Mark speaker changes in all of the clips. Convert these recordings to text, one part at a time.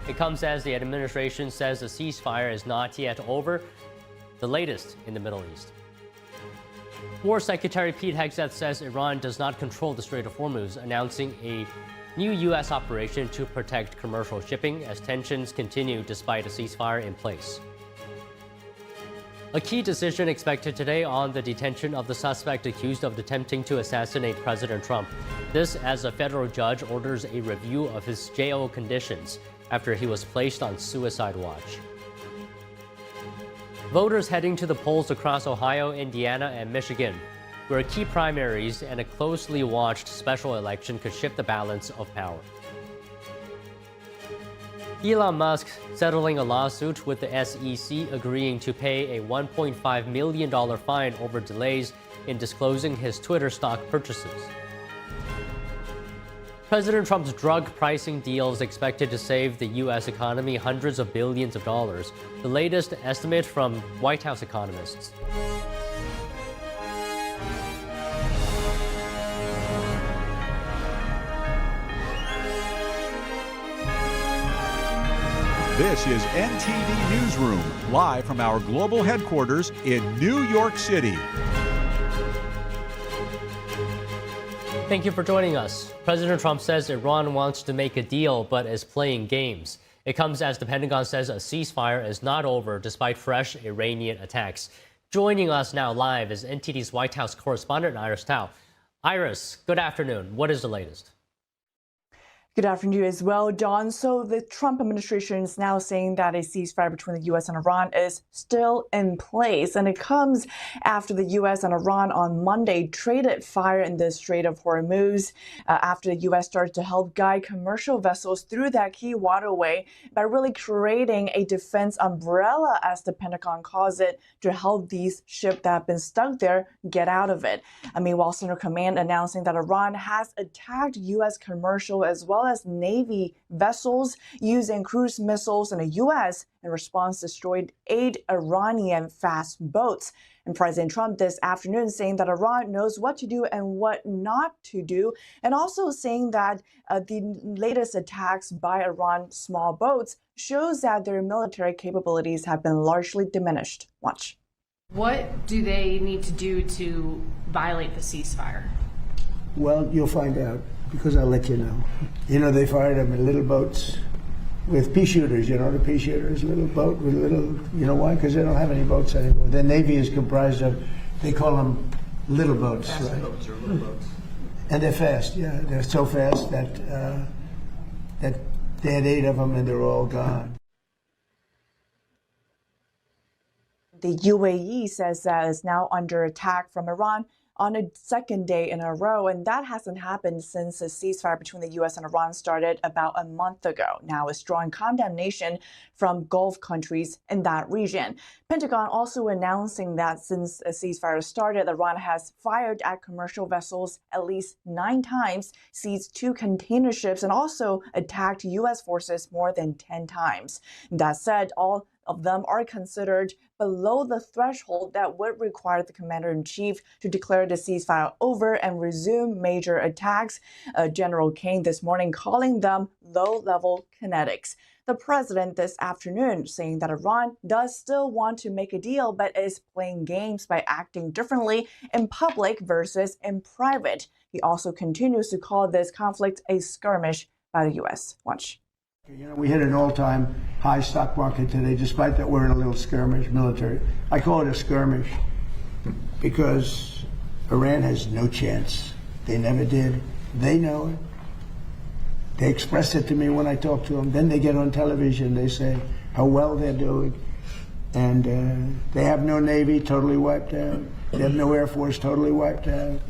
Speaker 1: It comes as the administration says the ceasefire is not yet over, the latest in the Middle East. War Secretary Pete Hegseth says Iran does not control the Strait of Hormuz, announcing a new U.S. operation to protect commercial shipping as tensions continue despite a ceasefire in place. A key decision expected today on the detention of the suspect accused of attempting to assassinate President Trump. This as a federal judge orders a review of his jail conditions after he was placed on suicide watch. Voters heading to the polls across Ohio, Indiana, and Michigan, where key primaries and a closely watched special election could shift the balance of power. Elon Musk settling a lawsuit with the SEC, agreeing to pay a $1.5 million fine over delays in disclosing his Twitter stock purchases. President Trump's drug pricing deal is expected to save the U.S. economy hundreds of billions of dollars, the latest estimate from White House economists.
Speaker 2: This is NTD Newsroom, live from our global headquarters in New York City.
Speaker 1: Thank you for joining us. President Trump says Iran wants to make a deal but is playing games. It comes as the Pentagon says a ceasefire is not over despite fresh Iranian attacks. Joining us now live is NTD's White House correspondent Iris Tao. Iris, good afternoon. What is the latest?
Speaker 3: Good afternoon as well, John. So the Trump administration is now saying that a ceasefire between the U.S. and Iran is still in place. And it comes after the U.S. and Iran on Monday traded fire in the Strait of Hormuz after the U.S. started to help guide commercial vessels through that key waterway by really creating a defense umbrella, as the Pentagon calls it, to help these ships that have been stuck there get out of it. Meanwhile, Central Command announcing that Iran has attacked U.S. commercial as well as Navy vessels using cruise missiles, and the U.S. in response destroyed 8 Iranian fast boats. And President Trump this afternoon saying that Iran knows what to do and what not to do, and also saying that the latest attacks by Iran small boats shows that their military capabilities have been largely diminished. Watch.
Speaker 4: What do they need to do to violate the ceasefire?
Speaker 5: Well, you'll find out, because I'll let you know. You know, they fired them in little boats with pea shooters. You know, the pea shooters, little boat with little, you know why? Because they don't have any boats anymore. The Navy is comprised of, they call them little boats, fast right? Boats or little boats. And they're fast, yeah. They're so fast that, that they had 8 of them and they're all gone.
Speaker 3: The UAE says that it's now under attack from Iran on a second day in a row, and that hasn't happened since the ceasefire between the U.S. and Iran started about a month ago. Now it's drawing condemnation from Gulf countries in that region. Pentagon also announcing that since a ceasefire started, Iran has fired at commercial vessels at least 9 times, seized 2 container ships, and also attacked U.S. forces more than 10 times. That said, all of them are considered below the threshold that would require the commander-in-chief to declare the ceasefire over and resume major attacks. General Kane this morning calling them low-level kinetics. The president this afternoon saying that Iran does still want to make a deal, but is playing games by acting differently in public versus in private. He also continues to call this conflict a skirmish by the U.S. Watch.
Speaker 5: You know, we hit an all-time high stock market today, despite that we're in a little skirmish military. I call it a skirmish because Iran has no chance. They never did. They know it. They express it to me when I talk to them. Then they get on television. They say how well they're doing. And they have no Navy, totally wiped out. They have no Air Force, totally wiped out.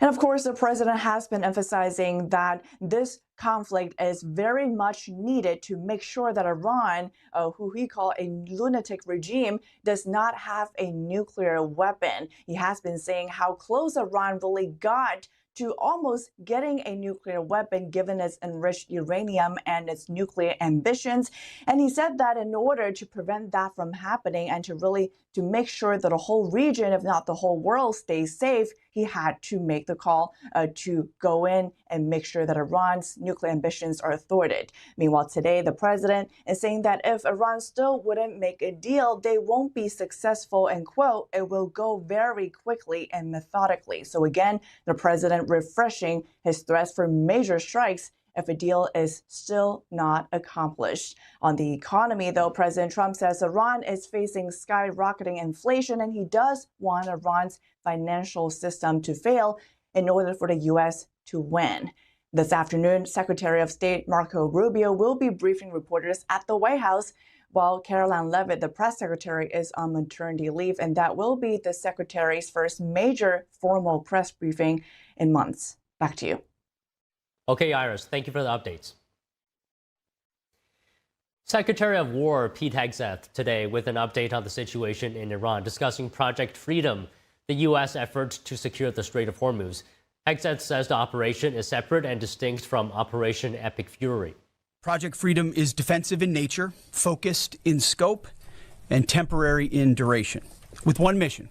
Speaker 3: And of course, the president has been emphasizing that this conflict is very much needed to make sure that Iran, who he called a lunatic regime, does not have a nuclear weapon. He has been saying how close Iran really got to almost getting a nuclear weapon given its enriched uranium and its nuclear ambitions. And he said that in order to prevent that from happening and to really to make sure that the whole region, if not the whole world, stays safe, he had to make the call to go in and make sure that Iran's nuclear ambitions are thwarted. Meanwhile, today, the president is saying that if Iran still wouldn't make a deal, they won't be successful, and quote, it will go very quickly and methodically. So again, the president refreshing his threats for major strikes if a deal is still not accomplished. On the economy, though, President Trump says Iran is facing skyrocketing inflation, and he does want Iran's financial system to fail in order for the U.S. to win. This afternoon, Secretary of State Marco Rubio will be briefing reporters at the White House, while Caroline Leavitt, the press secretary, is on maternity leave, and that will be the secretary's first major formal press briefing in months. Back to you.
Speaker 1: Okay, Iris, thank you for the updates. Secretary of War Pete Hegseth today with an update on the situation in Iran, discussing Project Freedom, the U.S. effort to secure the Strait of Hormuz. Hegseth says the operation is separate and distinct from Operation Epic Fury.
Speaker 6: Project Freedom is defensive in nature, focused in scope, and temporary in duration, with one mission: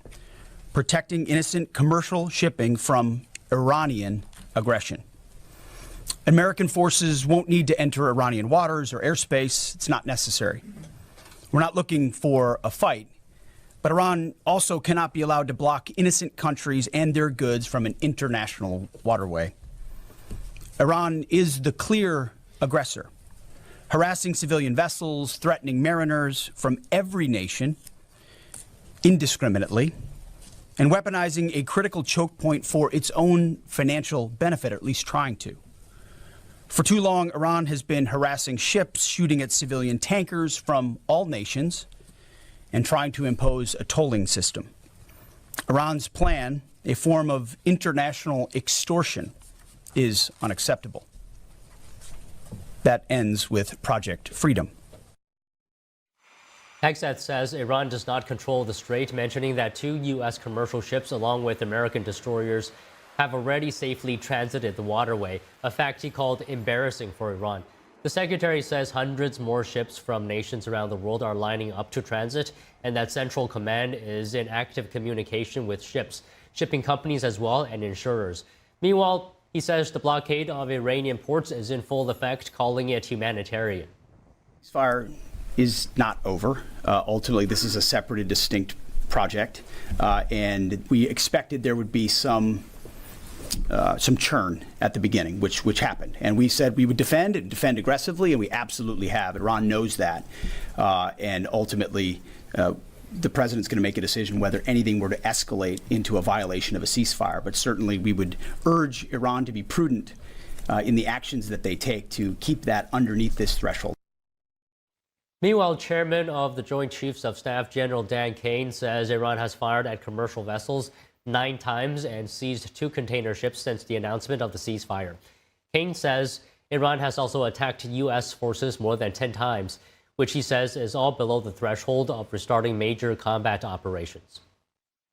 Speaker 6: protecting innocent commercial shipping from Iranian aggression. American forces won't need to enter Iranian waters or airspace. It's not necessary. We're not looking for a fight, but Iran also cannot be allowed to block innocent countries and their goods from an international waterway. Iran is the clear aggressor, harassing civilian vessels, threatening mariners from every nation indiscriminately, and weaponizing a critical choke point for its own financial benefit, or at least trying to. For too long, Iran has been harassing ships, shooting at civilian tankers from all nations, and trying to impose a tolling system. Iran's plan, a form of international extortion, is unacceptable. That ends with Project Freedom.
Speaker 1: Hegseth says Iran does not control the strait, mentioning that 2 U.S. commercial ships, along with American destroyers, have already safely transited the waterway, a fact he called embarrassing for Iran. The secretary says hundreds more ships from nations around the world are lining up to transit, and that Central Command is in active communication with shipping companies as well, and insurers. Meanwhile, he says the blockade of Iranian ports is in full effect, calling it humanitarian.
Speaker 6: Ceasefire is not over. Ultimately, this is a separate and distinct project, and we expected there would be some churn at the beginning, which happened. And we said we would defend aggressively, and we absolutely have. Iran knows that. And ultimately, the president's going to make a decision whether anything were to escalate into a violation of a ceasefire. But certainly we would urge Iran to be prudent in the actions that they take to keep that underneath this threshold.
Speaker 1: Meanwhile, Chairman of the Joint Chiefs of Staff General Dan Kane says Iran has fired at commercial vessels 9 times and seized 2 container ships since the announcement of the ceasefire. Kane says Iran has also attacked U.S. forces more than 10 times, which he says is all below the threshold of restarting major combat operations.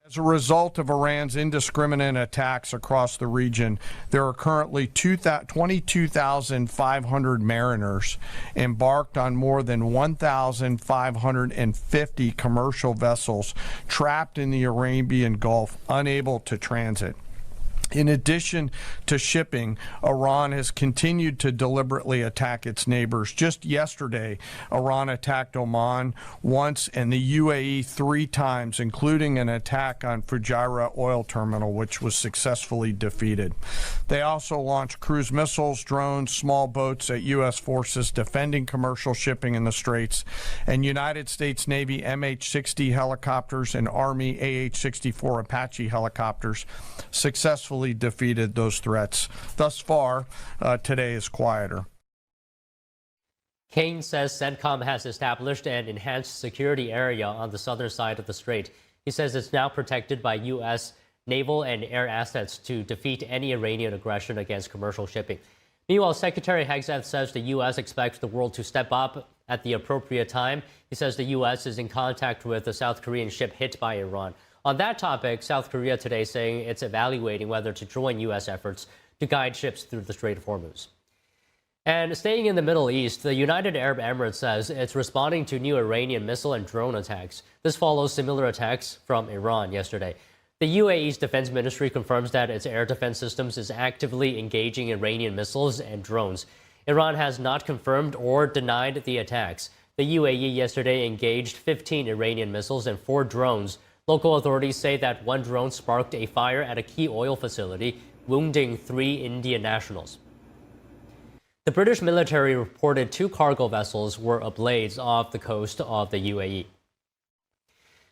Speaker 7: As a result of Iran's indiscriminate attacks across the region, there are currently 22,500 mariners embarked on more than 1,550 commercial vessels trapped in the Arabian Gulf, unable to transit. In addition to shipping, Iran has continued to deliberately attack its neighbors. Just yesterday, Iran attacked Oman once and the UAE 3 times, including an attack on Fujairah oil terminal, which was successfully defeated. They also launched cruise missiles, drones, small boats at U.S. forces defending commercial shipping in the Straits, and United States Navy MH-60 helicopters and Army AH-64 Apache helicopters successfully defeated those threats. Thus far, today is quieter.
Speaker 1: Kane says CENTCOM has established an enhanced security area on the southern side of the strait. He says it's now protected by U.S. naval and air assets to defeat any Iranian aggression against commercial shipping. Meanwhile, Secretary Hegseth says the U.S. expects the world to step up at the appropriate time. He says the U.S. is in contact with the South Korean ship hit by Iran. On that topic, South Korea today saying it's evaluating whether to join U.S. efforts to guide ships through the Strait of Hormuz. And staying in the Middle East, the United Arab Emirates says it's responding to new Iranian missile and drone attacks. This follows similar attacks from Iran yesterday. The UAE's defense ministry confirms that its air defense systems is actively engaging Iranian missiles and drones. Iran has not confirmed or denied the attacks. The UAE yesterday engaged 15 Iranian missiles and 4 drones. Local authorities say that one drone sparked a fire at a key oil facility, wounding 3 Indian nationals. The British military reported 2 cargo vessels were ablaze off the coast of the UAE.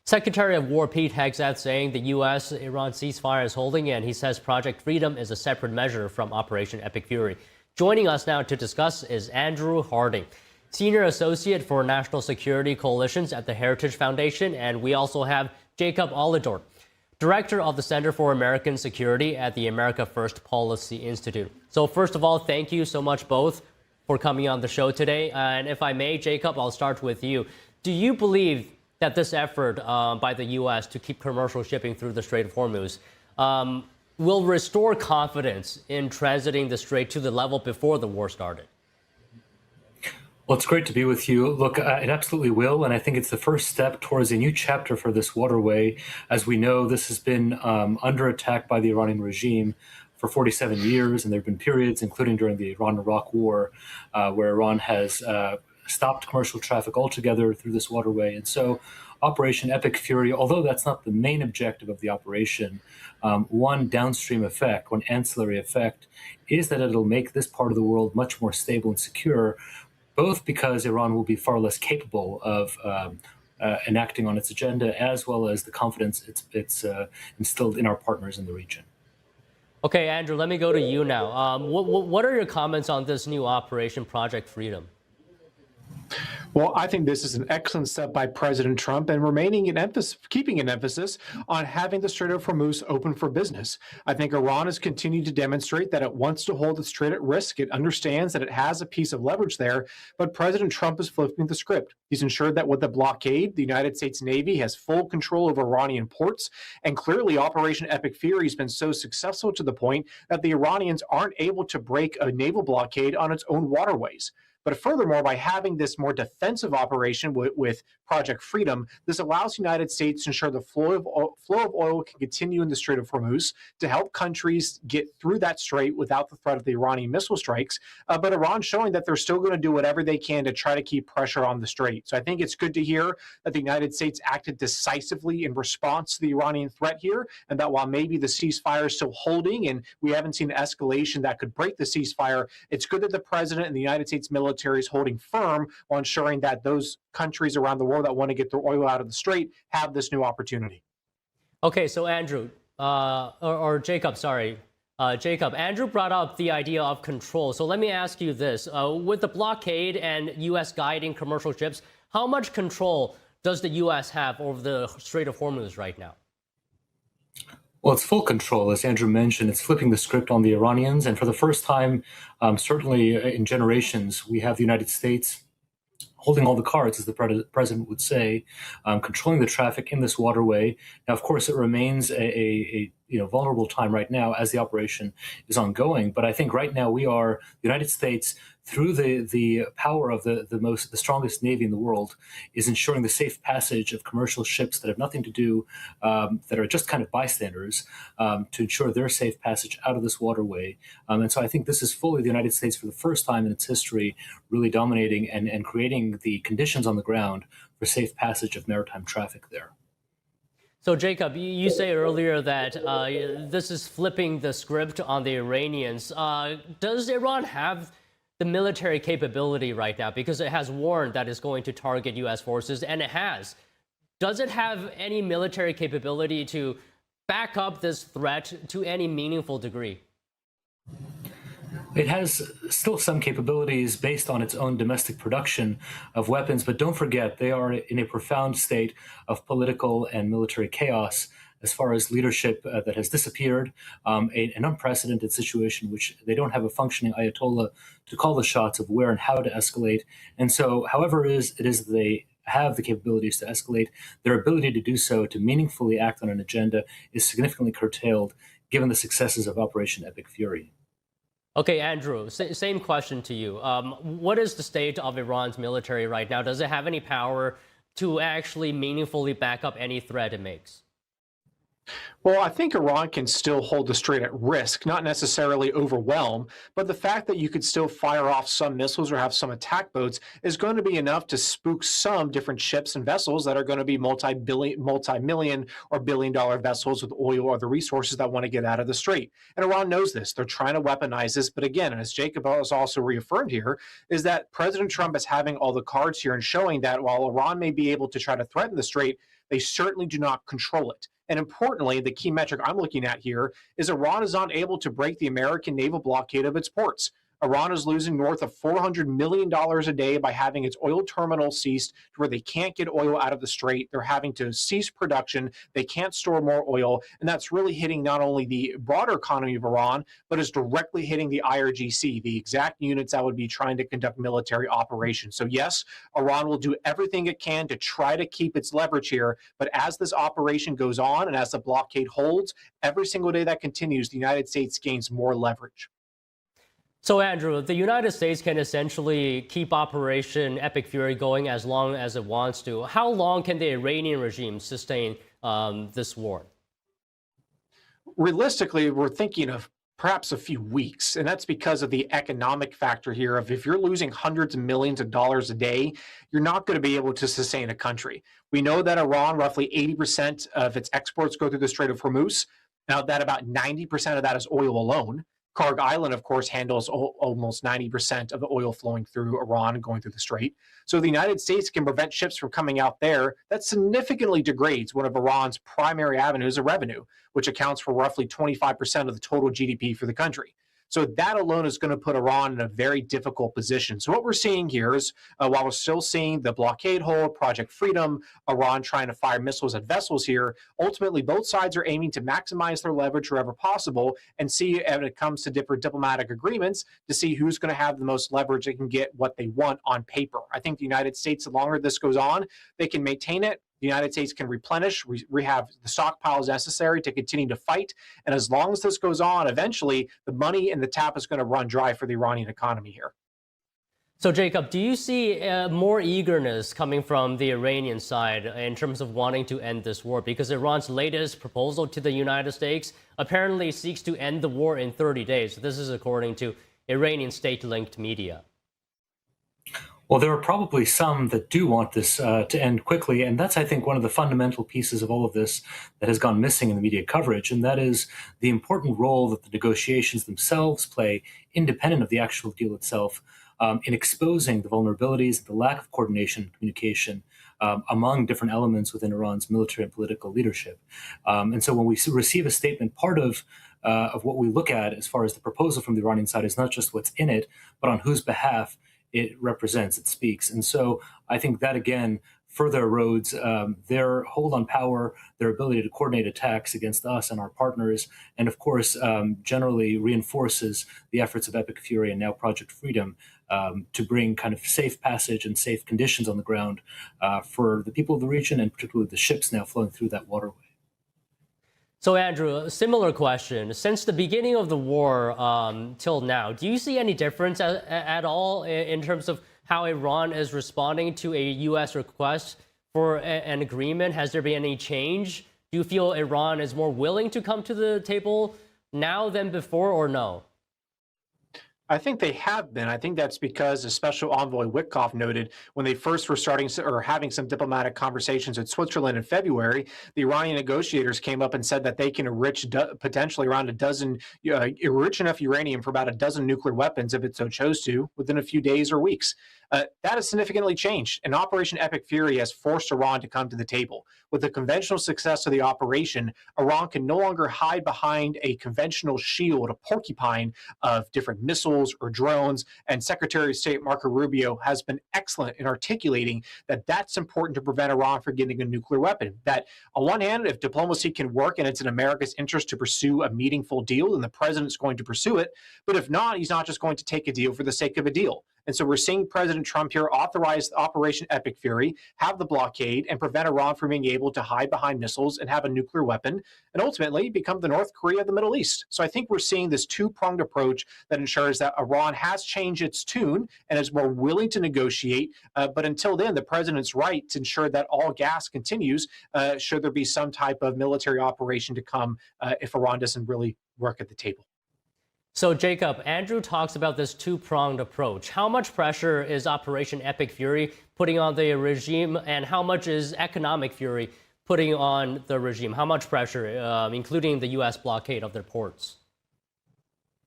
Speaker 1: Secretary of War Pete Hegseth saying the U.S.-Iran ceasefire is holding, and he says Project Freedom is a separate measure from Operation Epic Fury. Joining us now to discuss is Andrew Harding, Senior Associate for National Security Coalitions at the Heritage Foundation, and we also have Jacob Olidor, Director of the Center for American Security at the America First Policy Institute. So first of all, thank you so much both for coming on the show today. And if I may, Jacob, I'll start with you. Do you believe that this effort by the U.S. to keep commercial shipping through the Strait of Hormuz will restore confidence in transiting the strait to the level before the war started?
Speaker 8: Well, it's great to be with you. Look, it absolutely will, and I think it's the first step towards a new chapter for this waterway. As we know, this has been under attack by the Iranian regime for 47 years, and there have been periods, including during the Iran-Iraq War, where Iran has stopped commercial traffic altogether through this waterway. And so Operation Epic Fury, although that's not the main objective of the operation, one downstream effect, one ancillary effect, is that it'll make this part of the world much more stable and secure, both because Iran will be far less capable of enacting on its agenda, as well as the confidence it's instilled in our partners in the region.
Speaker 1: Okay, Andrew, let me go to you now. What are your comments on this new operation, Project Freedom?
Speaker 9: Well, I think this is an excellent step by President Trump and keeping an emphasis on having the Strait of Hormuz open for business. I think Iran has continued to demonstrate that it wants to hold the strait at risk. It understands that it has a piece of leverage there, but President Trump is flipping the script. He's ensured that with the blockade, the United States Navy has full control over Iranian ports, and clearly Operation Epic Fury has been so successful to the point that the Iranians aren't able to break a naval blockade on its own waterways. But furthermore, by having this more defensive operation with Project Freedom, this allows the United States to ensure the flow of oil can continue in the Strait of Hormuz to help countries get through that strait without the threat of the Iranian missile strikes. But Iran showing that they're still going to do whatever they can to try to keep pressure on the strait. So I think it's good to hear that the United States acted decisively in response to the Iranian threat here, and that while maybe the ceasefire is still holding and we haven't seen escalation that could break the ceasefire, it's good that the president and the United States military is holding firm on ensuring that those countries around the world that want to get their oil out of the strait have this new opportunity.
Speaker 1: Okay, so Andrew, Jacob, sorry. Jacob, Andrew brought up the idea of control. So let me ask you this. With the blockade and U.S. guiding commercial ships, how much control does the U.S. have over the Strait of Hormuz right now?
Speaker 8: Well, it's full control. As Andrew mentioned, it's flipping the script on the Iranians. And for the first time, certainly in generations, we have the United States holding all the cards, as the president would say, controlling the traffic in this waterway. Now, of course, it remains a vulnerable time right now as the operation is ongoing. But I think right now we are, the United States, through the power of the strongest Navy in the world, is ensuring the safe passage of commercial ships that have nothing to do, that are just kind of bystanders, to ensure their safe passage out of this waterway. And so I think this is fully the United States, for the first time in its history, really dominating and creating the conditions on the ground for safe passage of maritime traffic there.
Speaker 1: So, Jacob, you say earlier that this is flipping the script on the Iranians. Does Iran have the military capability right now? Because it has warned that it's going to target U.S. forces, and it has. Does it have any military capability to back up this threat to any meaningful degree?
Speaker 8: It has still some capabilities based on its own domestic production of weapons, but don't forget, they are in a profound state of political and military chaos as far as leadership that has disappeared, an unprecedented situation which they don't have a functioning Ayatollah to call the shots of where and how to escalate. And so however it is they have the capabilities to escalate, their ability to do so, to meaningfully act on an agenda, is significantly curtailed given the successes of Operation Epic Fury.
Speaker 1: Okay, Andrew, same question to you. What is the state of Iran's military right now? Does it have any power to actually meaningfully back up any threat it makes?
Speaker 9: Well, I think Iran can still hold the strait at risk, not necessarily overwhelm, but the fact that you could still fire off some missiles or have some attack boats is going to be enough to spook some different ships and vessels that are going to be multi-million or billion-dollar vessels with oil or other resources that want to get out of the strait. And Iran knows this. They're trying to weaponize this. But again, and as Jacob has also reaffirmed here, is that President Trump is having all the cards here and showing that while Iran may be able to try to threaten the strait, they certainly do not control it. And importantly, the key metric I'm looking at here is Iran is not able to break the American naval blockade of its ports. Iran is losing north of $400 million a day by having its oil terminal ceased to where they can't get oil out of the strait. They're having to cease production. They can't store more oil. And that's really hitting not only the broader economy of Iran, but is directly hitting the IRGC, the exact units that would be trying to conduct military operations. So yes, Iran will do everything it can to try to keep its leverage here. But as this operation goes on and as the blockade holds, every single day that continues, the United States gains more leverage.
Speaker 1: So, Andrew, the United States can essentially keep Operation Epic Fury going as long as it wants to. How long can the Iranian regime sustain this war?
Speaker 9: Realistically, we're thinking of perhaps a few weeks, and that's because of the economic factor here of if you're losing hundreds of millions of dollars a day, you're not going to be able to sustain a country. We know that Iran, roughly 80% of its exports go through the Strait of Hormuz. Now, that about 90% of that is oil alone. Karg Island, of course, handles almost 90% of the oil flowing through Iran and going through the strait. So the United States can prevent ships from coming out there. That significantly degrades one of Iran's primary avenues of revenue, which accounts for roughly 25% of the total GDP for the country. So that alone is going to put Iran in a very difficult position. So what we're seeing here is, while we're still seeing the blockade hold, Project Freedom, Iran trying to fire missiles at vessels here, ultimately both sides are aiming to maximize their leverage wherever possible and see, when it comes to different diplomatic agreements, to see who's going to have the most leverage and can get what they want on paper. I think the United States, the longer this goes on, they can maintain it. The United States can replenish, have the stockpiles necessary to continue to fight. And as long as this goes on, eventually the money in the tap is going to run dry for the Iranian economy here.
Speaker 1: So, Jacob, do you see more eagerness coming from the Iranian side in terms of wanting to end this war? Because Iran's latest proposal to the United States apparently seeks to end the war in 30 days. This is according to Iranian state-linked media.
Speaker 8: Well, there are probably some that do want this to end quickly, and that's, I think, one of the fundamental pieces of all of this that has gone missing in the media coverage, and that is the important role that the negotiations themselves play, independent of the actual deal itself, in exposing the vulnerabilities, the lack of coordination and communication among different elements within Iran's military and political leadership. And so when we receive a statement, part of what we look at as far as the proposal from the Iranian side is not just what's in it, but on whose behalf it represents, it speaks. And so I think that, again, further erodes their hold on power, their ability to coordinate attacks against us and our partners, and of course, generally reinforces the efforts of Epic Fury and now Project Freedom to bring kind of safe passage and safe conditions on the ground for the people of the region, and particularly the ships now flowing through that waterway.
Speaker 1: So, Andrew, a similar question. Since the beginning of the war till now, do you see any difference at all in terms of how Iran is responding to a U.S. request for an agreement? Has there been any change? Do you feel Iran is more willing to come to the table now than before, or no?
Speaker 9: I think they have been. I think that's because, as Special Envoy Witkoff noted, when they first were having some diplomatic conversations with Switzerland in February, the Iranian negotiators came up and said that they can enrich potentially around enrich enough uranium for about a dozen nuclear weapons if it so chose to within a few days or weeks. That has significantly changed, and Operation Epic Fury has forced Iran to come to the table. With the conventional success of the operation, Iran can no longer hide behind a conventional shield, a porcupine of different missiles or drones, and Secretary of State Marco Rubio has been excellent in articulating that that's important to prevent Iran from getting a nuclear weapon. That, on one hand, if diplomacy can work and it's in America's interest to pursue a meaningful deal, then the president's going to pursue it. But if not, he's not just going to take a deal for the sake of a deal. And so we're seeing President Trump here authorize Operation Epic Fury, have the blockade, and prevent Iran from being able to hide behind missiles and have a nuclear weapon, and ultimately become the North Korea of the Middle East. So I think we're seeing this two-pronged approach that ensures that Iran has changed its tune and is more willing to negotiate. But until then, the president's right to ensure that all gas continues should there be some type of military operation to come if Iran doesn't really work at the table.
Speaker 1: So, Jacob, Andrew talks about this two-pronged approach. How much pressure is Operation Epic Fury putting on the regime, and how much is Economic Fury putting on the regime? How much pressure, including the U.S. blockade of their ports?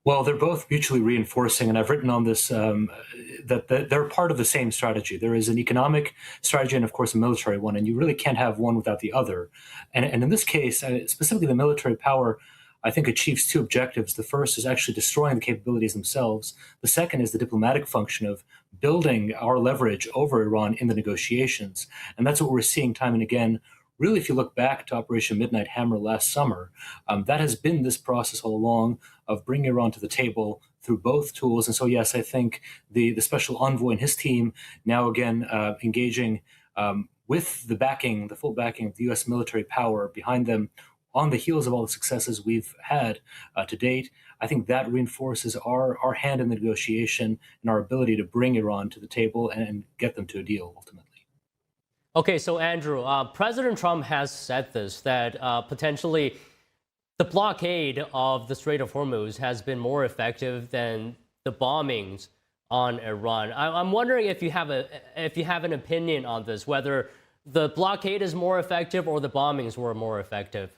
Speaker 8: Well, they're both mutually reinforcing, and I've written on this that they're part of the same strategy. There is an economic strategy and, of course, a military one, and you really can't have one without the other. And in this case, specifically the military power, I think achieves two objectives. The first is actually destroying the capabilities themselves. The second is the diplomatic function of building our leverage over Iran in the negotiations. And that's what we're seeing time and again. Really, if you look back to Operation Midnight Hammer last summer, that has been this process all along of bringing Iran to the table through both tools. And so, yes, I think the special envoy and his team now again engaging with the backing, the full backing of the U.S. military power behind them on the heels of all the successes we've had to date. I think that reinforces our hand in the negotiation and our ability to bring Iran to the table and get them to a deal ultimately.
Speaker 1: Okay, so Andrew, President Trump has said this, that potentially the blockade of the Strait of Hormuz has been more effective than the bombings on Iran. I'm wondering if you have an opinion on this, whether the blockade is more effective or the bombings were more effective.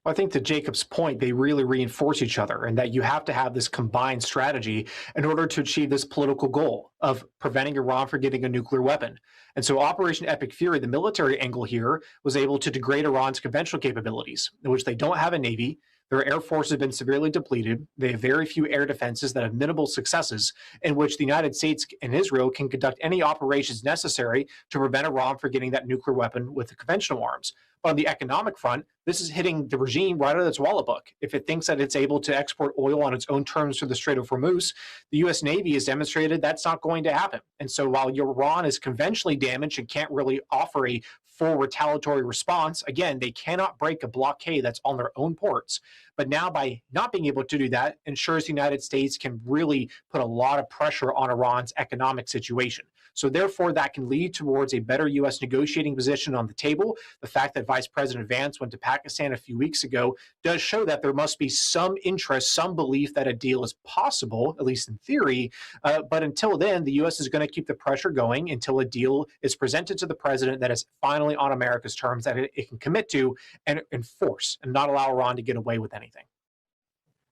Speaker 9: Well, I think to Jacob's point, they really reinforce each other, and that you have to have this combined strategy in order to achieve this political goal of preventing Iran from getting a nuclear weapon. And so Operation Epic Fury, the military angle here, was able to degrade Iran's conventional capabilities, in which they don't have a navy. Their air force has been severely depleted. They have very few air defenses that have minimal successes, in which the United States and Israel can conduct any operations necessary to prevent Iran from getting that nuclear weapon with the conventional arms. But on the economic front, this is hitting the regime right out of its walletbook. If it thinks that it's able to export oil on its own terms through the Strait of Hormuz, the U.S. Navy has demonstrated that's not going to happen. And so while Iran is conventionally damaged and can't really offer a full retaliatory response, again, they cannot break a blockade that's on their own ports. But now by not being able to do that, ensures the United States can really put a lot of pressure on Iran's economic situation. So therefore, that can lead towards a better U.S. negotiating position on the table. The fact that Vice President Vance went to Pakistan a few weeks ago does show that there must be some interest, some belief that a deal is possible, at least in theory. But until then, the U.S. is going to keep the pressure going until a deal is presented to the president that is finally on America's terms, that it can commit to and enforce, and not allow Iran to get away with anything.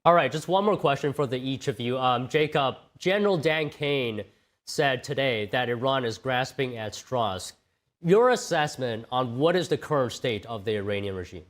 Speaker 1: All right, just one more question for each of you. Jacob, General Dan Kane said today that Iran is grasping at straws. Your assessment on what is the current state of the Iranian regime?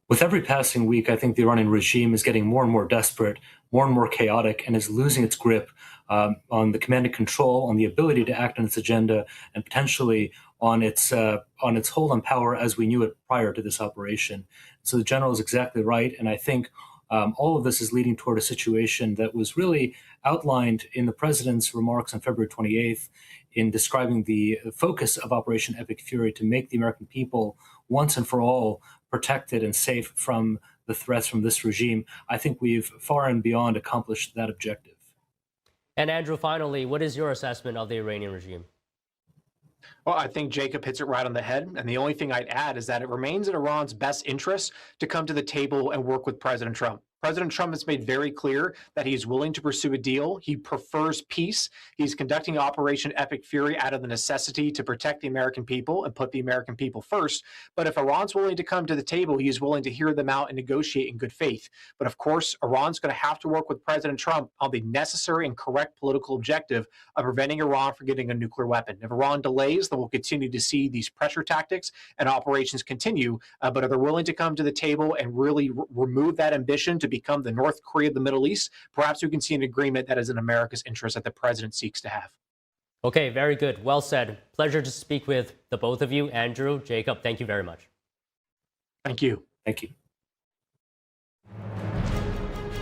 Speaker 8: With every passing week, I think the Iranian regime is getting more and more desperate, more and more chaotic, and is losing its grip on the command and control, on the ability to act on its agenda, and potentially on its hold on power as we knew it prior to this operation. So the general is exactly right, and I think all of this is leading toward a situation that was really outlined in the president's remarks on February 28th in describing the focus of Operation Epic Fury to make the American people once and for all protected and safe from the threats from this regime. I think we've far and beyond accomplished that objective.
Speaker 1: And Andrew, finally, what is your assessment of the Iranian regime?
Speaker 9: Well, I think Jacob hits it right on the head. And the only thing I'd add is that it remains in Iran's best interest to come to the table and work with President Trump. President Trump has made very clear that he's willing to pursue a deal. He prefers peace. He's conducting Operation Epic Fury out of the necessity to protect the American people and put the American people first. But if Iran's willing to come to the table, he is willing to hear them out and negotiate in good faith. But of course, Iran's going to have to work with President Trump on the necessary and correct political objective of preventing Iran from getting a nuclear weapon. If Iran delays, then we'll continue to see these pressure tactics and operations continue. But if they're willing to come to the table and really remove that ambition to become the North Korea of the Middle East, perhaps we can see an agreement that is in America's interest that the president seeks to have.
Speaker 1: Okay, very good. Well said. Pleasure to speak with the both of you. Andrew, Jacob, thank you very much.
Speaker 9: Thank you.
Speaker 8: Thank you.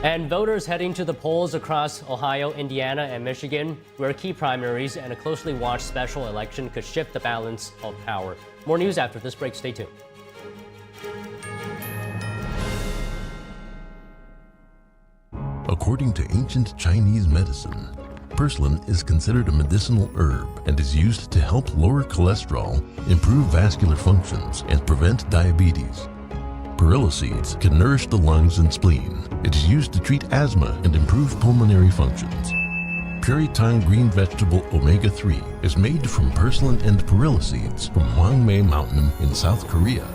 Speaker 1: And voters heading to the polls across Ohio, Indiana, and Michigan, where key primaries and a closely watched special election could shift the balance of power. More news after this break. Stay tuned.
Speaker 10: According to ancient Chinese medicine, purslane is considered a medicinal herb and is used to help lower cholesterol, improve vascular functions, and prevent diabetes. Perilla seeds can nourish the lungs and spleen. It is used to treat asthma and improve pulmonary functions. Puritan green vegetable omega-3 is made from purslane and perilla seeds from Hwangmae Mountain in South Korea.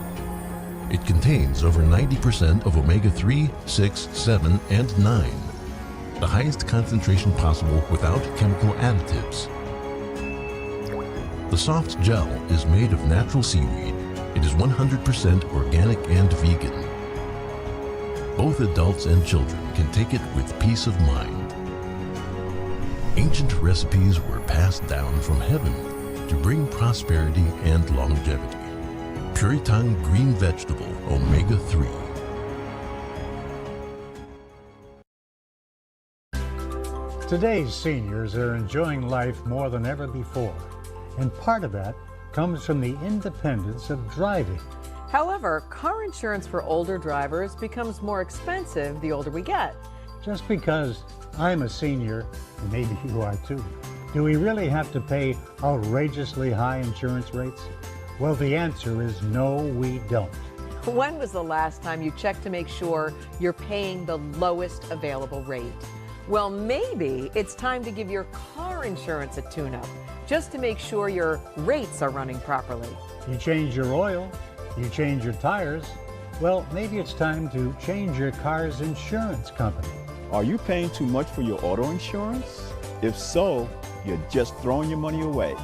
Speaker 10: It contains over 90% of omega-3, 6, 7, and 9, the highest concentration possible without chemical additives. The soft gel is made of natural seaweed. It is 100% organic and vegan. Both adults and children can take it with peace of mind. Ancient recipes were passed down from heaven to bring prosperity and longevity. Puritan green vegetable omega-3.
Speaker 11: Today's seniors are enjoying life more than ever before, and part of that comes from the independence of driving.
Speaker 12: However, car insurance for older drivers becomes more expensive the older we get.
Speaker 11: Just because I'm a senior, and maybe you are too, do we really have to pay outrageously high insurance rates? Well, the answer is no, we don't.
Speaker 12: When was the last time you checked to make sure you're paying the lowest available rate? Well, maybe it's time to give your car insurance a tune-up, just to make sure your rates are running properly.
Speaker 11: You change your oil, you change your tires. Well, maybe it's time to change your car's insurance company.
Speaker 13: Are you paying too much for your auto insurance? If so, you're just throwing your money away.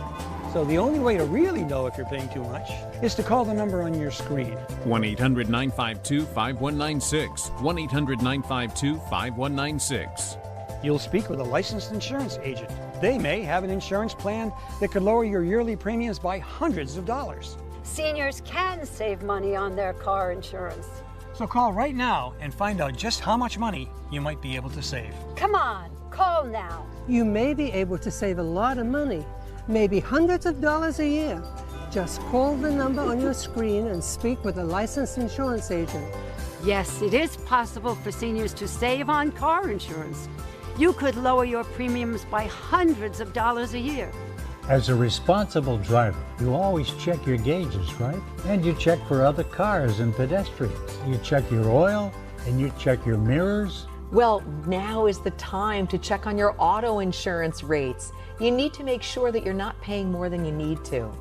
Speaker 14: So the only way to really know if you're paying too much is to call the number on your screen.
Speaker 15: 1-800-952-5196. 1-800-952-5196.
Speaker 14: You'll speak with a licensed insurance agent. They may have an insurance plan that could lower your yearly premiums by hundreds of dollars.
Speaker 16: Seniors can save money on their car insurance.
Speaker 14: So call right now and find out just how much money you might be able to save.
Speaker 16: Come on, call now.
Speaker 17: You may be able to save a lot of money, maybe hundreds of dollars a year. Just call the number on your screen and speak with a licensed insurance agent.
Speaker 18: Yes, it is possible for seniors to save on car insurance. You could lower your premiums by hundreds of dollars a year.
Speaker 11: As a responsible driver, you always check your gauges, right? And you check for other cars and pedestrians. You check your oil and you check your mirrors.
Speaker 12: Well, now is the time to check on your auto insurance rates. You need to make sure that you're not paying more than you need to.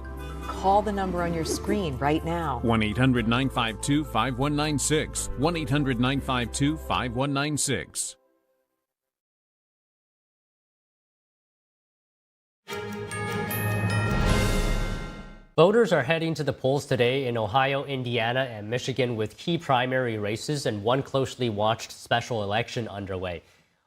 Speaker 12: Call the number on your screen right now.
Speaker 15: 1-800-952-5196. 1-800-952-5196.
Speaker 1: Voters are heading to the polls today in Ohio, Indiana, and Michigan with key primary races and one closely watched special election underway.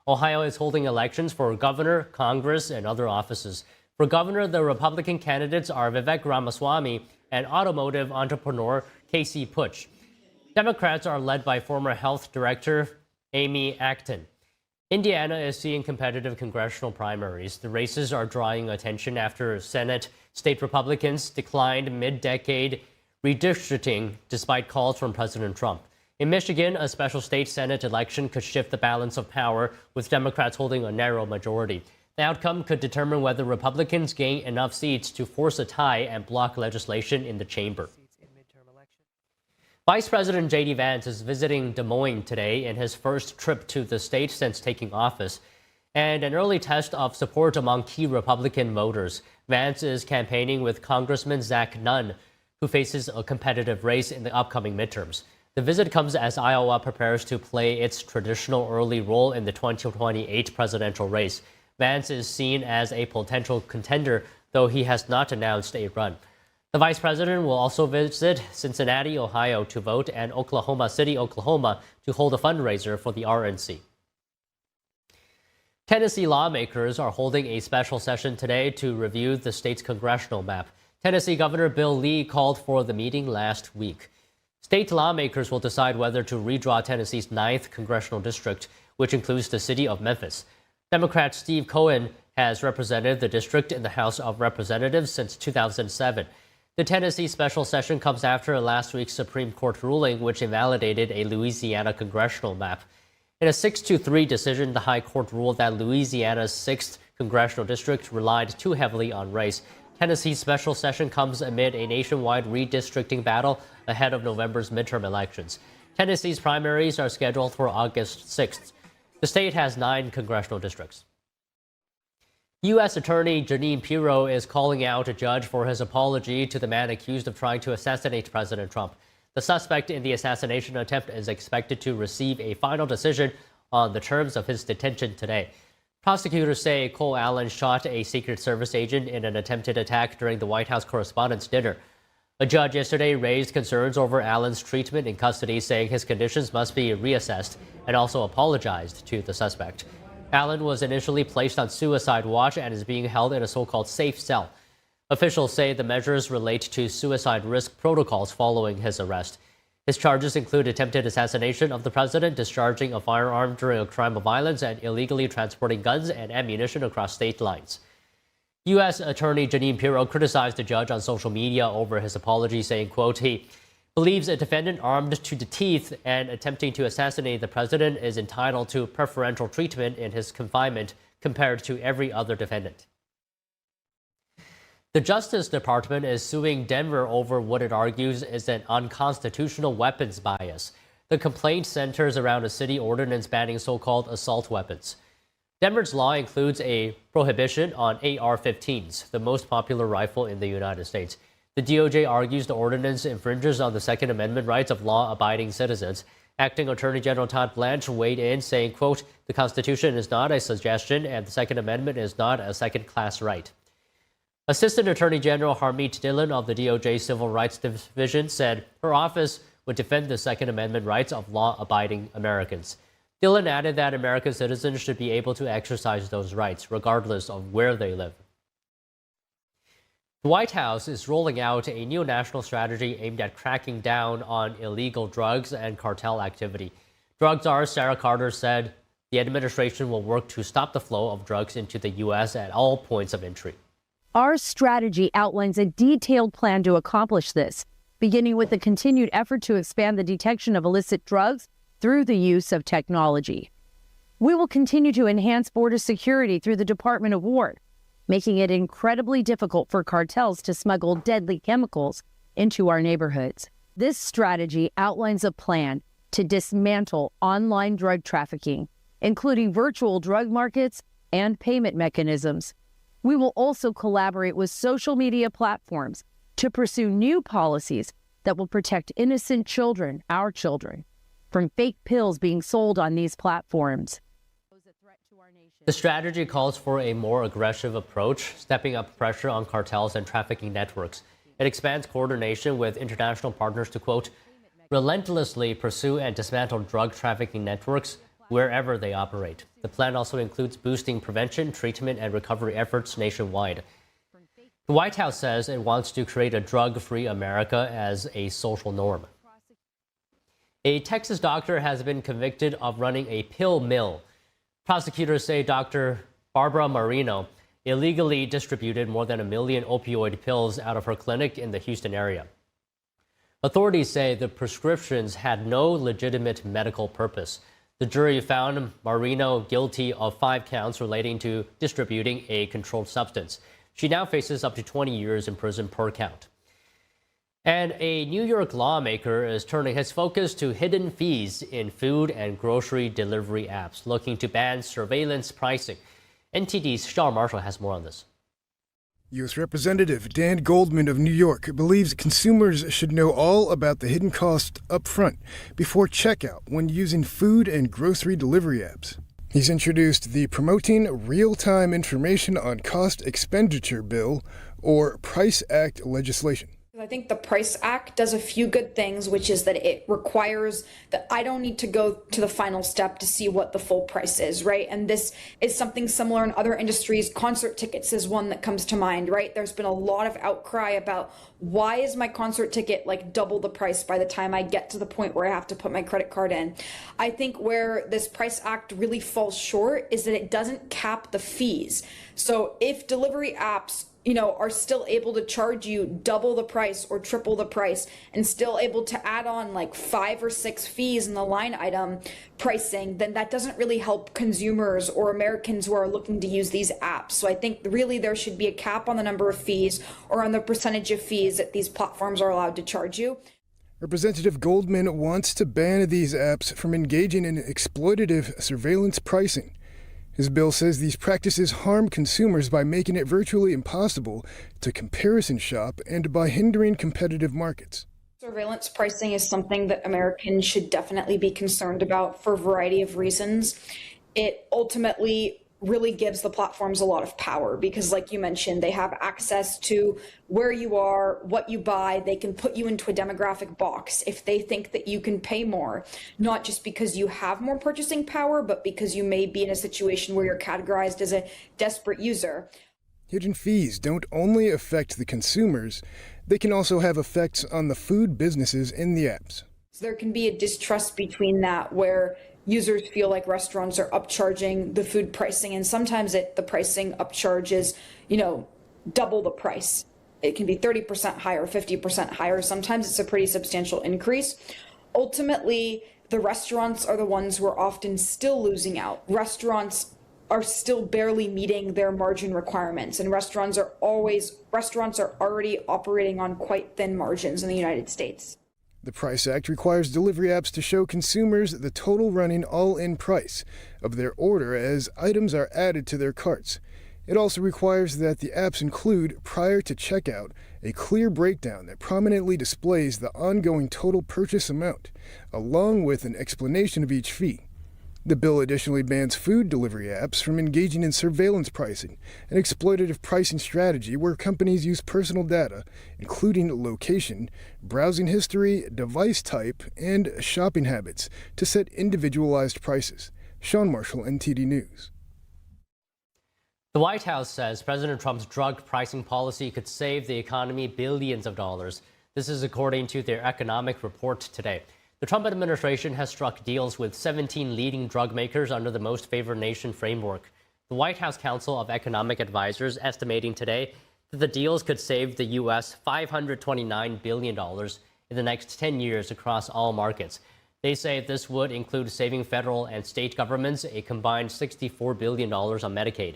Speaker 1: Ohio is holding elections for governor, Congress, and other offices. For governor, the Republican candidates are Vivek Ramaswamy and automotive entrepreneur Casey Puch. Democrats are led by former health director Amy Acton. Indiana is seeing competitive congressional primaries. The races are drawing attention after Senate state Republicans declined mid-decade redistricting despite calls from President Trump. In Michigan, a special state Senate election could shift the balance of power, with Democrats holding a narrow majority. The outcome could determine whether Republicans gain enough seats to force a tie and block legislation in the chamber. Vice President J.D. Vance is visiting Des Moines today in his first trip to the state since taking office, and an early test of support among key Republican voters. Vance is campaigning with Congressman Zach Nunn, who faces a competitive race in the upcoming midterms. The visit comes as Iowa prepares to play its traditional early role in the 2028 presidential race. Vance is seen as a potential contender, though he has not announced a run. The vice president will also visit Cincinnati, Ohio to vote, and Oklahoma City, Oklahoma to hold a fundraiser for the RNC. Tennessee lawmakers are holding a special session today to review the state's congressional map. Tennessee Governor Bill Lee called for the meeting last week. State lawmakers will decide whether to redraw Tennessee's 9th congressional district, which includes the city of Memphis. Democrat Steve Cohen has represented the district in the House of Representatives since 2007. The Tennessee special session comes after last week's Supreme Court ruling, which invalidated a Louisiana congressional map. In a 6-3 decision, the High Court ruled that Louisiana's 6th congressional district relied too heavily on race. Tennessee's special session comes amid a nationwide redistricting battle ahead of November's midterm elections. Tennessee's primaries are scheduled for August 6th. The state has 9 congressional districts. U.S. Attorney Jeanine Pirro is calling out a judge for his apology to the man accused of trying to assassinate President Trump. The suspect in the assassination attempt is expected to receive a final decision on the terms of his detention today. Prosecutors say Cole Allen shot a Secret Service agent in an attempted attack during the White House Correspondents' Dinner. A judge yesterday raised concerns over Allen's treatment in custody, saying his conditions must be reassessed, and also apologized to the suspect. Allen was initially placed on suicide watch and is being held in a so-called safe cell. Officials say the measures relate to suicide risk protocols following his arrest. His charges include attempted assassination of the president, discharging a firearm during a crime of violence, and illegally transporting guns and ammunition across state lines. U.S. Attorney Jeanine Pirro criticized the judge on social media over his apology, saying, quote, he believes a defendant armed to the teeth and attempting to assassinate the president is entitled to preferential treatment in his confinement compared to every other defendant. The Justice Department is suing Denver over what it argues is an unconstitutional weapons bias. The complaint centers around a city ordinance banning so-called assault weapons. Denver's law includes a prohibition on AR-15s, the most popular rifle in the United States. The DOJ argues the ordinance infringes on the Second Amendment rights of law-abiding citizens. Acting Attorney General Todd Blanche weighed in, saying, quote, the Constitution is not a suggestion and the Second Amendment is not a second-class right. Assistant Attorney General Harmeet Dillon of the DOJ Civil Rights Division said her office would defend the Second Amendment rights of law-abiding Americans. Dillon added that American citizens should be able to exercise those rights, regardless of where they live. The White House is rolling out a new national strategy aimed at cracking down on illegal drugs and cartel activity. Drug czar Sarah Carter said the administration will work to stop the flow of drugs into the U.S. at all points of entry.
Speaker 19: Our strategy outlines a detailed plan to accomplish this, beginning with a continued effort to expand the detection of illicit drugs through the use of technology. We will continue to enhance border security through the Department of War, making it incredibly difficult for cartels to smuggle deadly chemicals into our neighborhoods. This strategy outlines a plan to dismantle online drug trafficking, including virtual drug markets and payment mechanisms. We will also collaborate with social media platforms to pursue new policies that will protect innocent children, our children, from fake pills being sold on these platforms.
Speaker 1: The strategy calls for a more aggressive approach, stepping up pressure on cartels and trafficking networks. It expands coordination with international partners to, quote, relentlessly pursue and dismantle drug trafficking networks wherever they operate. The plan also includes boosting prevention, treatment, and recovery efforts nationwide. The White House says it wants to create a drug-free America as a social norm. A Texas doctor has been convicted of running a pill mill. Prosecutors say Dr. Barbara Marino illegally distributed more than 1 million opioid pills out of her clinic in the Houston area. Authorities say the prescriptions had no legitimate medical purpose. The jury found Marino guilty of 5 counts relating to distributing a controlled substance. She now faces up to 20 years in prison per count. And a New York lawmaker is turning his focus to hidden fees in food and grocery delivery apps, looking to ban surveillance pricing. NTD's Sean Marshall has more on this.
Speaker 20: U.S. Representative Dan Goldman of New York believes consumers should know all about the hidden cost up front before checkout when using food and grocery delivery apps. He's introduced the Promoting Real-Time Information on Cost Expenditure Bill, or PRICE Act legislation.
Speaker 21: I think the Price Act does a few good things, which is that it requires that I don't need to go to the final step to see what the full price is, right? And this is something similar in other industries. Concert tickets is one that comes to mind, right? There's been a lot of outcry about why is my concert ticket like double the price by the time I get to the point where I have to put my credit card in. I think where this Price Act really falls short is that it doesn't cap the fees. So if delivery apps are still able to charge you double the price or triple the price and still able to add on like 5 or 6 fees in the line item pricing, then that doesn't really help consumers or Americans who are looking to use these apps. So I think really there should be a cap on the number of fees or on the percentage of fees that these platforms are allowed to charge you.
Speaker 20: Representative Goldman wants to ban these apps from engaging in exploitative surveillance pricing. His bill says these practices harm consumers by making it virtually impossible to comparison shop and by hindering competitive markets.
Speaker 21: Surveillance pricing is something that Americans should definitely be concerned about for a variety of reasons. It ultimately really gives the platforms a lot of power because, like you mentioned, they have access to where you are, what you buy. They can put you into a demographic box if they think that you can pay more, not just because you have more purchasing power, but because you may be in a situation where you're categorized as a desperate user.
Speaker 20: Hidden fees don't only affect the consumers, they can also have effects on the food businesses in the apps.
Speaker 21: So there can be a distrust between that where users feel like restaurants are upcharging the food pricing, and sometimes the pricing upcharge is, double the price. It can be 30% higher, 50% higher. Sometimes it's a pretty substantial increase. Ultimately, the restaurants are the ones who are often still losing out. Restaurants are still barely meeting their margin requirements, and restaurants are already operating on quite thin margins in the United States.
Speaker 20: The Price Act requires delivery apps to show consumers the total running all-in price of their order as items are added to their carts. It also requires that the apps include, prior to checkout, a clear breakdown that prominently displays the ongoing total purchase amount, along with an explanation of each fee. The bill additionally bans food delivery apps from engaging in surveillance pricing, an exploitative pricing strategy where companies use personal data, including location, browsing history, device type, and shopping habits, to set individualized prices. Sean Marshall, NTD News.
Speaker 1: The White House says President Trump's drug pricing policy could save the economy billions of dollars. This is according to their economic report today. The Trump administration has struck deals with 17 leading drug makers under the Most Favored Nation framework. The White House Council of Economic Advisors estimating today that the deals could save the U.S. $529 billion in the next 10 years across all markets. They say this would include saving federal and state governments a combined $64 billion on Medicaid.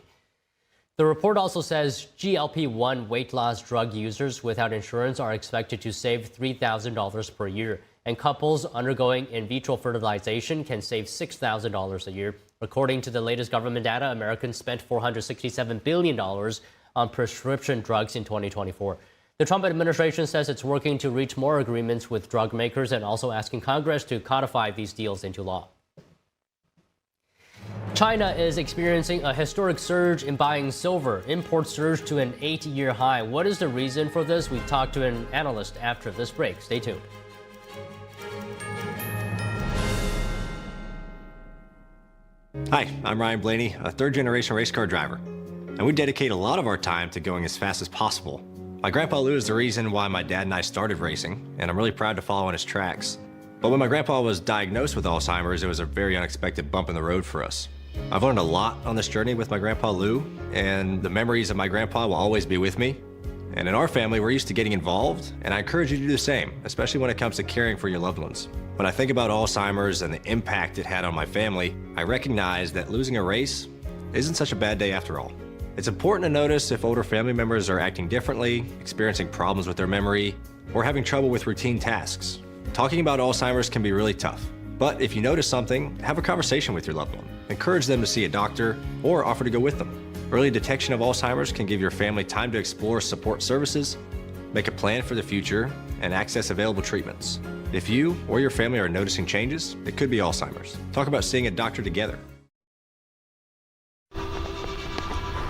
Speaker 1: The report also says GLP-1 weight loss drug users without insurance are expected to save $3,000 per year, and couples undergoing in vitro fertilization can save $6,000 a year. According to the latest government data, Americans spent $467 billion on prescription drugs in 2024. The Trump administration says it's working to reach more agreements with drug makers and also asking Congress to codify these deals into law. China is experiencing a historic surge in buying silver. Imports surged to an 8-year high. What is the reason for this? We talked to an analyst after this break. Stay tuned.
Speaker 22: Hi, I'm Ryan Blaney, a third-generation race car driver, and we dedicate a lot of our time to going as fast as possible. My grandpa Lou is the reason why my dad and I started racing, and I'm really proud to follow in his tracks. But when my grandpa was diagnosed with Alzheimer's, it was a very unexpected bump in the road for us. I've learned a lot on this journey with my grandpa Lou, and the memories of my grandpa will always be with me. And in our family, we're used to getting involved, and I encourage you to do the same, especially when it comes to caring for your loved ones. When I think about Alzheimer's and the impact it had on my family, I recognize that losing a race isn't such a bad day after all. It's important to notice if older family members are acting differently, experiencing problems with their memory, or having trouble with routine tasks. Talking about Alzheimer's can be really tough, but if you notice something, have a conversation with your loved one. Encourage them to see a doctor or offer to go with them. Early detection of Alzheimer's can give your family time to explore support services, make a plan for the future, and access available treatments. If you or your family are noticing changes, it could be Alzheimer's. Talk about seeing a doctor together.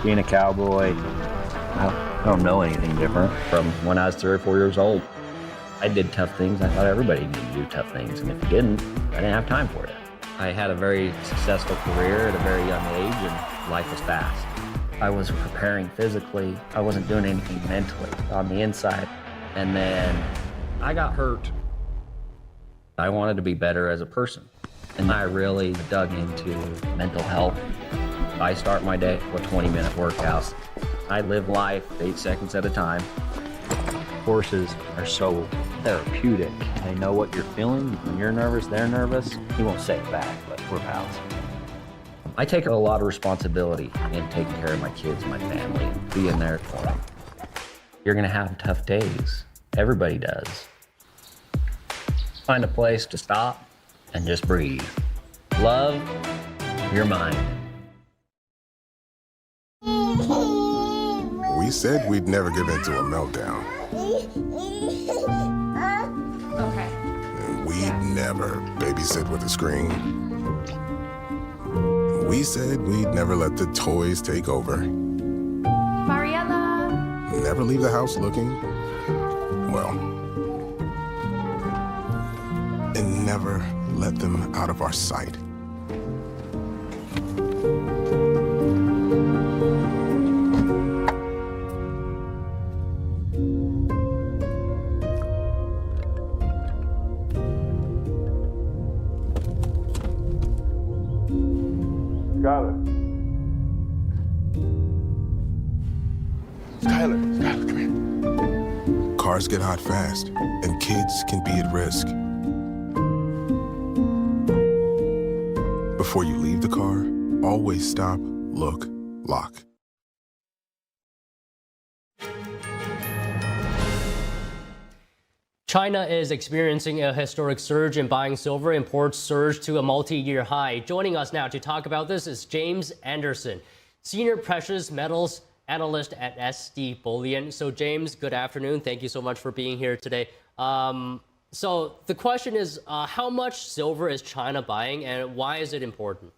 Speaker 23: Being a cowboy, I don't know anything different from when I was 3 or 4 years old.
Speaker 2: I did tough things. I thought everybody needed to do tough things. And if you didn't, I didn't have time for it. I had a very successful career at a very young age, and life was fast. I was preparing physically. I wasn't doing anything mentally on the inside. And then I got hurt. I wanted to be better as a person. And I really dug into mental health. I start my day with 20-minute workouts. I live life 8 seconds at a time. Horses are so therapeutic. They know what you're feeling. When you're nervous, they're nervous. You won't say it back, but we're pals. I take a lot of responsibility in taking care of my kids, my family, and being there for them. You're gonna have tough days. Everybody does. Find a place to stop and just breathe. Love your mind.
Speaker 15: We said we'd never give in to a meltdown.
Speaker 4: Okay.
Speaker 15: And we'd never babysit with a screen. We said we'd never let the toys take over.
Speaker 4: Mariella!
Speaker 15: Never leave the house looking, well, and never let them out of our sight. Skylar, come here. Cars get hot fast, and kids can be at risk. Before you leave the car, always stop, look, lock.
Speaker 1: China is experiencing a historic surge in buying silver. Imports surged to a multi-year high. Joining us now to talk about this is James Anderson, Senior Precious Metals Analyst at SD Bullion. So James, good afternoon. Thank you so much for being here today. So the question is, how much silver is China buying and why is it important?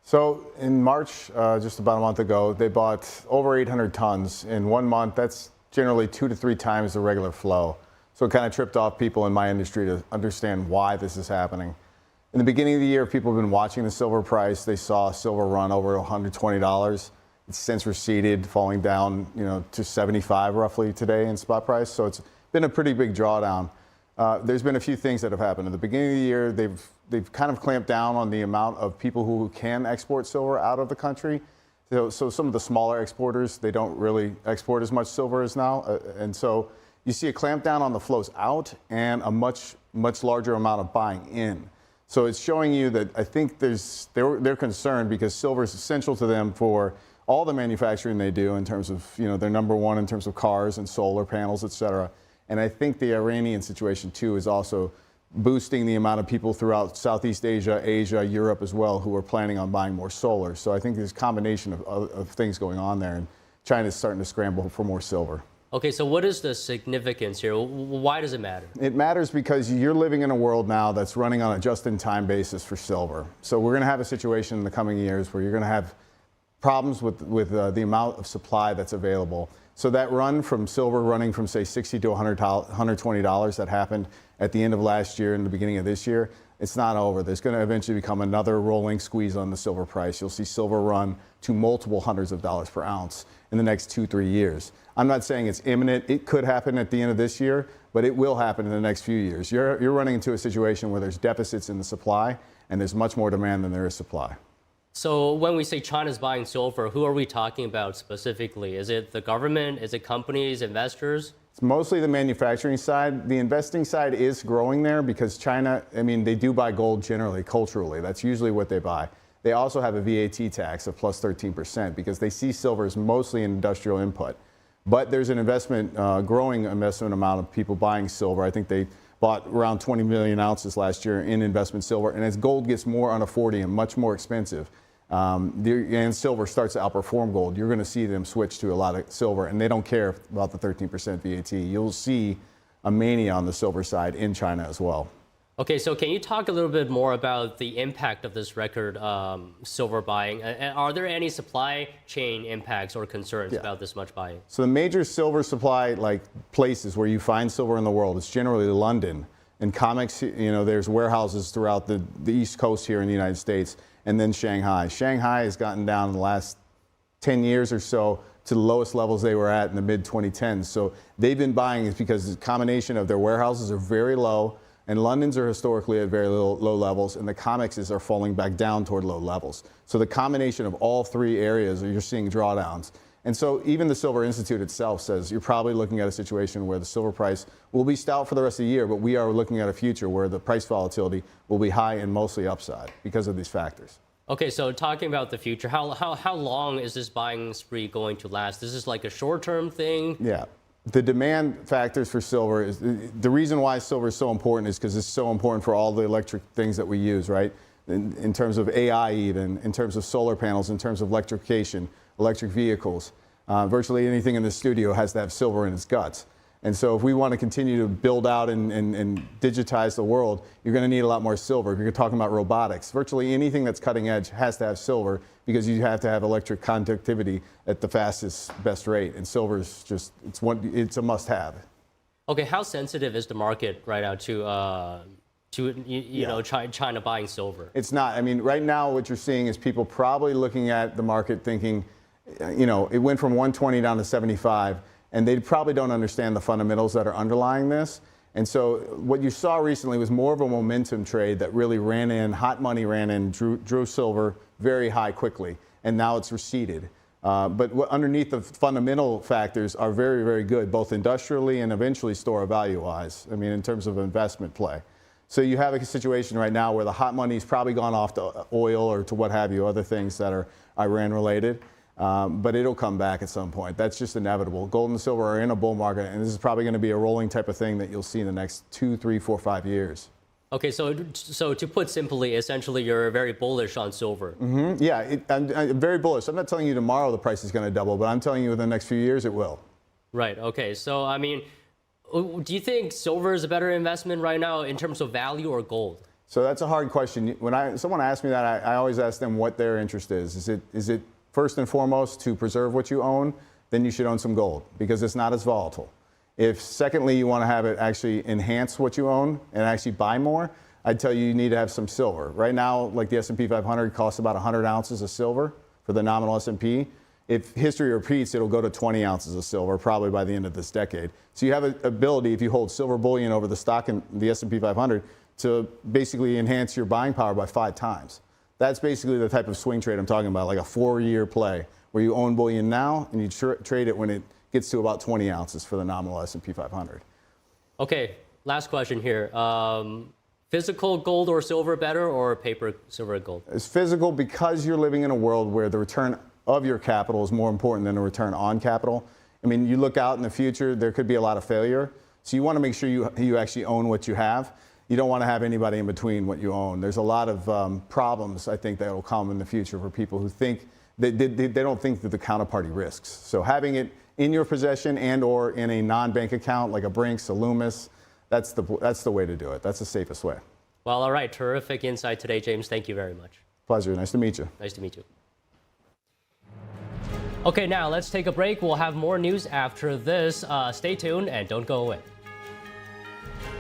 Speaker 23: So in March, just about a month ago, they bought over 800 tons in 1 month. That's generally 2 to 3 times the regular flow. So it kind of tripped off people in my industry to understand why this is happening. In the beginning of the year, people have been watching the silver price. They saw silver run over $120. It's since receded, falling down, to 75 roughly today in spot price. So it's been a pretty big drawdown. There's been a few things that have happened. At the beginning of the year, they've kind of clamped down on the amount of people who can export silver out of the country. So some of the smaller exporters, they don't really export as much silver as now. And so you see a clamp down on the flows out and a much larger amount of buying in. So it's showing you that I think they're concerned because silver is essential to them for all the manufacturing they do in terms of, they're number one in terms of cars and solar panels, et cetera. And I think the Iranian situation too is also boosting the amount of people throughout Southeast Asia, Europe as well, who are planning on buying more solar. So I think there's a combination of things going on there, and China's starting to scramble for more silver.
Speaker 1: Okay, so what is the significance here? Why does it matter? It
Speaker 23: matters because you're living in a world now that's running on a just-in-time basis for silver. So we're going to have a situation in the coming years where you're going to have problems with the amount of supply that's available. So that run from silver running from, say, $60 to $120 that happened at the end of last year and the beginning of this year, it's not over. There's going to eventually become another rolling squeeze on the silver price. You'll see silver run to multiple hundreds of dollars per ounce in the next 2-3 years. I'm not saying it's imminent. It could happen at the end of this year, but it will happen in the next few years. You're running into a situation where there's deficits in the supply and there's much more demand than there is supply.
Speaker 1: So when we say China's buying silver, who are we talking about specifically? Is it the government? Is it companies, investors?
Speaker 23: It's mostly the manufacturing side. The investing side is growing there because China, they do buy gold generally, culturally. That's usually what they buy. They also have a VAT tax of plus 13% because they see silver as mostly an industrial input. But there's an growing investment amount of people buying silver. I think they bought around 20 million ounces last year in investment silver. And as gold gets more unaffordium, much more expensive, and silver starts to outperform gold, you're going to see them switch to a lot of silver. And they don't care about the 13% VAT. You'll see a mania on the silver side in China as well.
Speaker 1: Okay, so can you talk a little bit more about the impact of this record silver buying? Are there any supply chain impacts or concerns about this much buying?
Speaker 23: So the major silver supply places where you find silver in the world, it's generally London. And COMEX, there's warehouses throughout the East Coast here in the United States, and then Shanghai. Shanghai has gotten down in the last 10 years or so to the lowest levels they were at in the mid-2010s. So they've been buying it because the combination of their warehouses are very low, and London's are historically at very low levels, and the COMEXs are falling back down toward low levels. So the combination of all three areas, you're seeing drawdowns. And so even the Silver Institute itself says you're probably looking at a situation where the silver price will be stout for the rest of the year, but we are looking at a future where the price volatility will be high and mostly upside because of these factors.
Speaker 1: Okay, so talking about the future, how long is this buying spree going to last? This is like a short-term thing?
Speaker 23: Yeah. The demand factors for silver is the reason why silver is so important is because it's so important for all the electric things that we use, right? In terms of AI, even in terms of solar panels, in terms of electrification, electric vehicles. Virtually anything in the studio has to have silver in its guts. And so if we want to continue to build out and digitize the world, you're going to need a lot more silver. If you're talking about robotics, virtually anything that's cutting edge has to have silver because you have to have electric conductivity at the fastest, best rate. And silver is just, it's a must-have.
Speaker 1: Okay, how sensitive is the market right now to China buying silver?
Speaker 23: It's not. I mean, right now what you're seeing is people probably looking at the market thinking, it went from 120 down to 75. And they probably don't understand the fundamentals that are underlying this. And so what you saw recently was more of a momentum trade that really ran in, hot money ran in, drew silver very high quickly, and now it's receded. But underneath the fundamental factors are very, very good, both industrially and eventually store value-wise, I mean, in terms of investment play. So you have a situation right now where the hot money's probably gone off to oil or to what have you, other things that are Iran-related. But it'll come back at some point. That's just inevitable. Gold and silver are in a bull market, and this is probably going to be a rolling type of thing that you'll see in the next 2, 3, 4, 5 years.
Speaker 1: Okay, so to put simply, essentially, you're very bullish on silver.
Speaker 23: Mm-hmm. Yeah, I'm very bullish. I'm not telling you tomorrow the price is going to double, but I'm telling you within the next few years it will.
Speaker 1: Right. Okay. So I mean, do you think silver is a better investment right now in terms of value or gold?
Speaker 23: So that's a hard question. When someone asks me that, I always ask them what their interest is. Is it first and foremost to preserve what you own? Then you should own some gold because it's not as volatile. If secondly you want to have it actually enhance what you own and actually buy more, I'd tell you need to have some silver. Right now, like the S&P 500 costs about 100 ounces of silver for the nominal S&P. If history repeats, it'll go to 20 ounces of silver probably by the end of this decade. So you have an ability, if you hold silver bullion over the stock in the S&P 500, to basically enhance your buying power by 5 times. That's basically the type of swing trade I'm talking about, like a 4-year play where you own bullion now and you trade it when it gets to about 20 ounces for the nominal S&P 500.
Speaker 1: Okay, last question here. Physical gold or silver better, or paper silver and gold?
Speaker 23: It's physical because you're living in a world where the return of your capital is more important than the return on capital. I mean, you look out in the future, there could be a lot of failure. So you want to make sure you actually own what you have. You don't want to have anybody in between what you own. There's a lot of problems, I think, that will come in the future for people who think they don't think that the counterparty risks. So having it in your possession and or in a non-bank account like a Brinks, a Loomis, that's the way to do it. That's the safest way.
Speaker 1: Well, all right. Terrific insight today, James. Thank you very much.
Speaker 23: Pleasure. Nice to meet you.
Speaker 1: Nice to meet you. Okay, now let's take a break. We'll have more news after this. Stay tuned and don't go away.